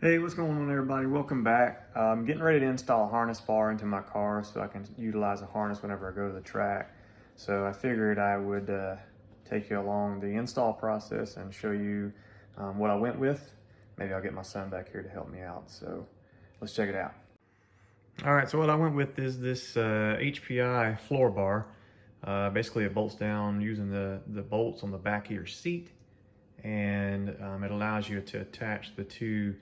Hey, what's going on everybody? Welcome back. I'm getting ready to install a harness bar into my car so I can utilize a harness whenever I go to the track. So I figured I would take you along the install process and show you what I went with. Maybe I'll get my son back here to help me out. So let's check it out. All right, so what I went with is this HPI floor bar. Basically it bolts down using the bolts on the back of your seat, and it allows you to attach the two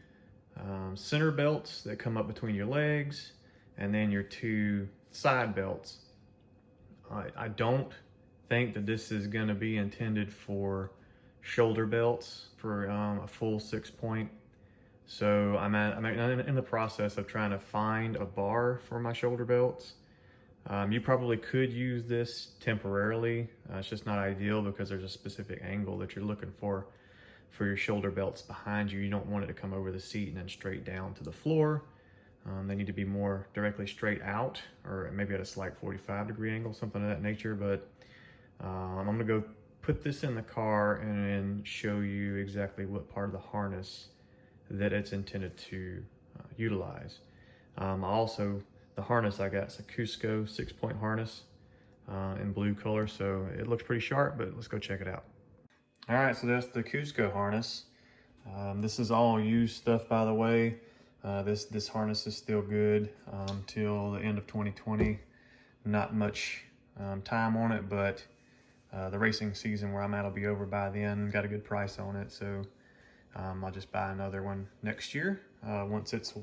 center belts that come up between your legs and then your two side belts. I don't think that this is going to be intended for shoulder belts for a full 6-point. So I'm in the process of trying to find a bar for my shoulder belts. You probably could use this temporarily. It's just not ideal because there's a specific angle that you're looking for your shoulder belts behind you. You don't want it to come over the seat and then straight down to the floor. They need to be more directly straight out, or maybe at a slight 45-degree angle, something of that nature. But I'm gonna go put this in the car and show you exactly what part of the harness that it's intended to utilize. The harness I got is a Cusco 6-point harness in blue color, so it looks pretty sharp, but let's go check it out. All right, so that's the Cusco harness. This is all used stuff, by the way. This harness is still good till the end of 2020. Not much time on it, but the racing season where I'm at will be over by then. Got a good price on it, so I'll just buy another one next year once it's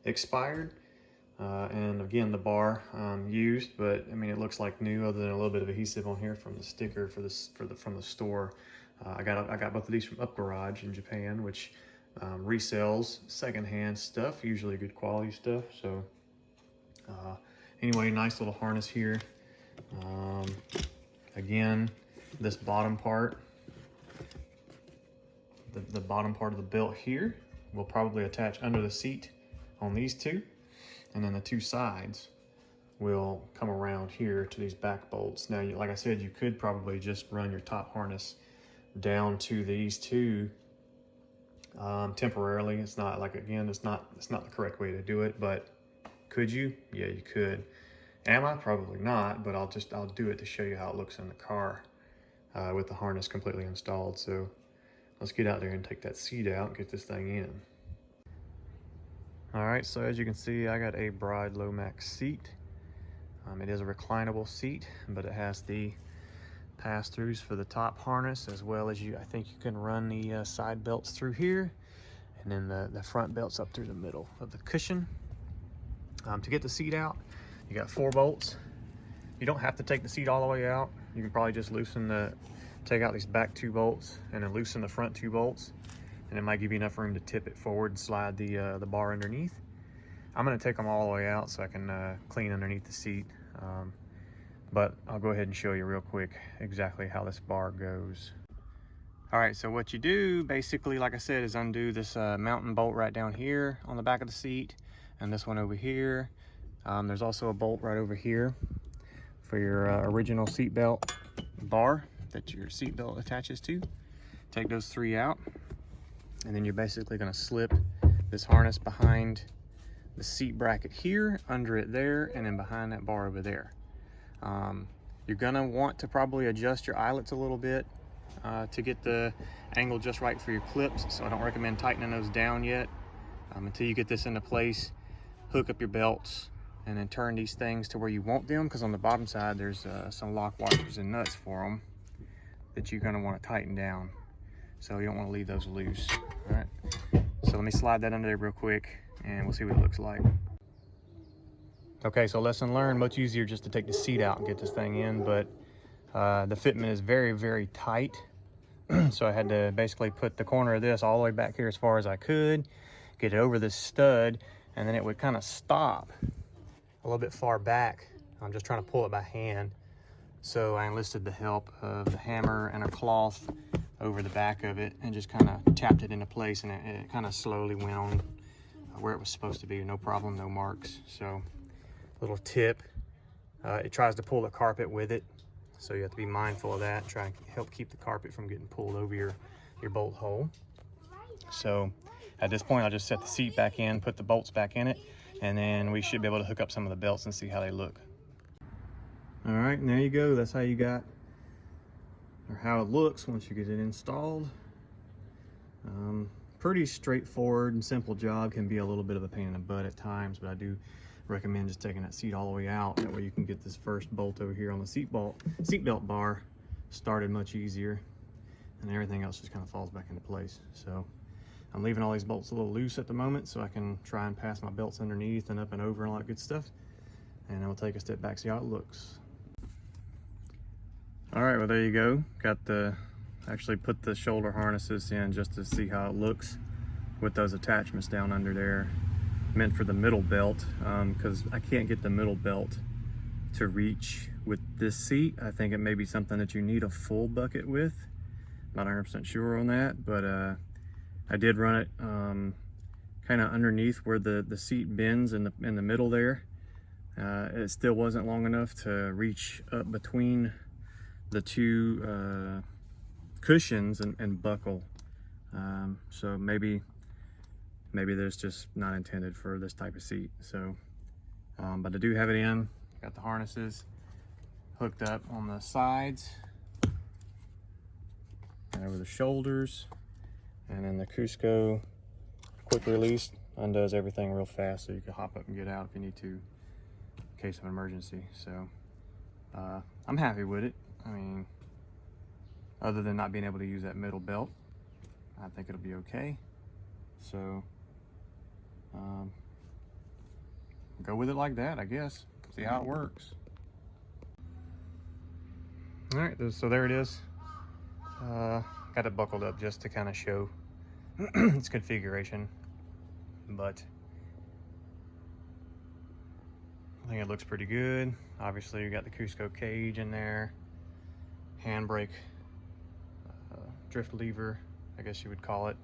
expired. And again, the bar used, but I mean it looks like new, other than a little bit of adhesive on here from the sticker from the store. I got both of these from Up Garage in Japan, which resells secondhand stuff, usually good quality stuff. So anyway, nice little harness here. Again, this bottom part, the bottom part of the belt here will probably attach under the seat on these two. And then the two sides will come around here to these back bolts. Now, like I said, you could probably just run your top harness down to these two temporarily. It's not like, again, it's not the correct way to do it, but could you? Yeah, you could. Am I? Probably not, but I'll do it to show you how it looks in the car with the harness completely installed. So let's get out there and take that seat out and get this thing in. All right, so as you can see, I got a Bride Lomax seat. It is a reclinable seat, but it has the pass-throughs for the top harness, as well as I think you can run the side belts through here, and then the front belts up through the middle of the cushion. To get the seat out, you got 4 bolts. You don't have to take the seat all the way out. You can probably just take out these back 2 bolts and then loosen the front 2 bolts. And it might give you enough room to tip it forward and slide the bar underneath. I'm gonna take them all the way out so I can clean underneath the seat. But I'll go ahead and show you real quick exactly how this bar goes. All right, so what you do basically, like I said, is undo this mounting bolt right down here on the back of the seat, and this one over here. There's also a bolt right over here for your original seat belt bar that your seat belt attaches to. Take those 3 out. And then you're basically going to slip this harness behind the seat bracket here, under it there, and then behind that bar over there. You're going to want to probably adjust your eyelets a little bit to get the angle just right for your clips. So I don't recommend tightening those down yet until you get this into place. Hook up your belts and then turn these things to where you want them, because on the bottom side there's some lock washers and nuts for them that you're going to want to tighten down. So you don't want to leave those loose. All right, so let me slide that under there real quick and we'll see what it looks like. Okay, so lesson learned, much easier just to take the seat out and get this thing in, but the fitment is very, very tight. So I had to basically put the corner of this all the way back here as far as I could, get it over this stud, and then it would kind of stop a little bit far back. I'm just trying to pull it by hand. So I enlisted the help of the hammer and a cloth over the back of it and just kind of tapped it into place, and it kind of slowly went on where it was supposed to be. No problem, no marks. So little tip, it tries to pull the carpet with it, so you have to be mindful of that. Try and help keep the carpet from getting pulled over your bolt hole. So at this point, I'll just set the seat back in, put the bolts back in it, and then we should be able to hook up some of the belts and see how they look. All right, and there you go. That's how you got, or how it looks once you get it installed. Pretty straightforward and simple job. Can be a little bit of a pain in the butt at times, but I do recommend just taking that seat all the way out. That way you can get this first bolt over here on the seatbelt bar started much easier, and everything else just kind of falls back into place. So I'm leaving all these bolts a little loose at the moment so I can try and pass my belts underneath and up and over and all that good stuff. And then we'll take a step back, see how it looks. All right, well, there you go. Actually put the shoulder harnesses in just to see how it looks with those attachments down under there, meant for the middle belt, because I can't get the middle belt to reach with this seat. I think it may be something that you need a full bucket with. Not 100% sure on that, but I did run it kind of underneath where the seat bends in the middle there. It still wasn't long enough to reach up between the two cushions and buckle. So maybe there's just not intended for this type of seat. So, but I do have it in. Got the harnesses hooked up on the sides and over the shoulders, and then the Cusco quick release undoes everything real fast, so you can hop up and get out if you need to in case of an emergency. So I'm happy with it. I mean, other than not being able to use that middle belt, I think it'll be okay. So go with it like that, I guess. See how it works. All right, so there it is. Got it buckled up just to kind of show its configuration, but I think it looks pretty good. Obviously, you got the Cusco cage in there, handbrake, drift lever, I guess you would call it.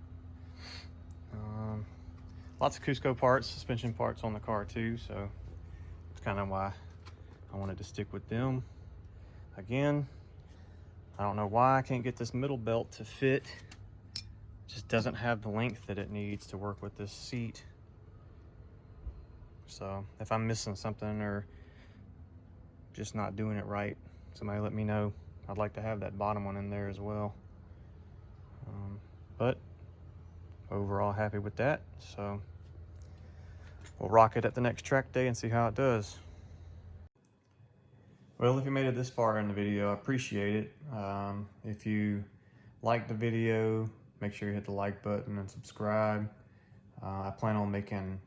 Lots of Cusco parts, suspension parts on the car too, so that's kind of why I wanted to stick with them. Again, I don't know why I can't get this middle belt to fit. It just doesn't have the length that it needs to work with this seat. So if I'm missing something or just not doing it right, somebody let me know. I'd like to have that bottom one in there as well. But overall happy with that. So we'll rock it at the next track day and see how it does. Well, if you made it this far in the video, I appreciate it. If you liked the video, make sure you hit the like button and subscribe. I plan on making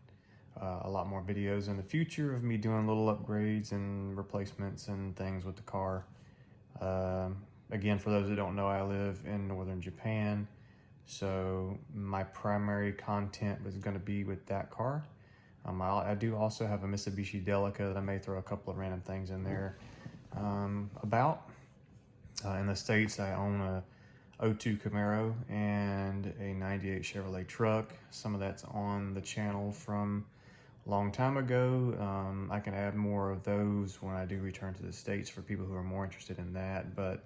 a lot more videos in the future of me doing little upgrades and replacements and things with the car. Again, for those that don't know, I live in northern Japan, so my primary content was going to be with that car. I do also have a Mitsubishi Delica that I may throw a couple of random things in there about. In the States, I own a 02 Camaro and a 98 Chevrolet truck. Some of that's on the channel from a long time ago. I can add more of those when I do return to the States for people who are more interested in that. But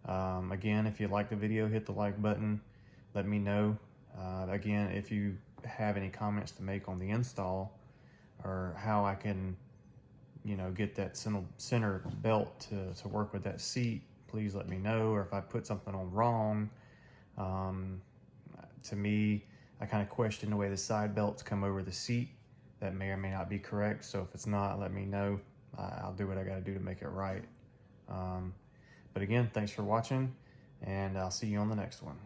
again, if you like the video, hit the like button. Let me know. Again, if you have any comments to make on the install or how I can, get that center belt to work with that seat, please let me know. Or if I put something on wrong, to me, I kind of question the way the side belts come over the seat. That may or may not be correct. So if it's not, let me know. I'll do what I got to do to make it right. But again, thanks for watching, and I'll see you on the next one.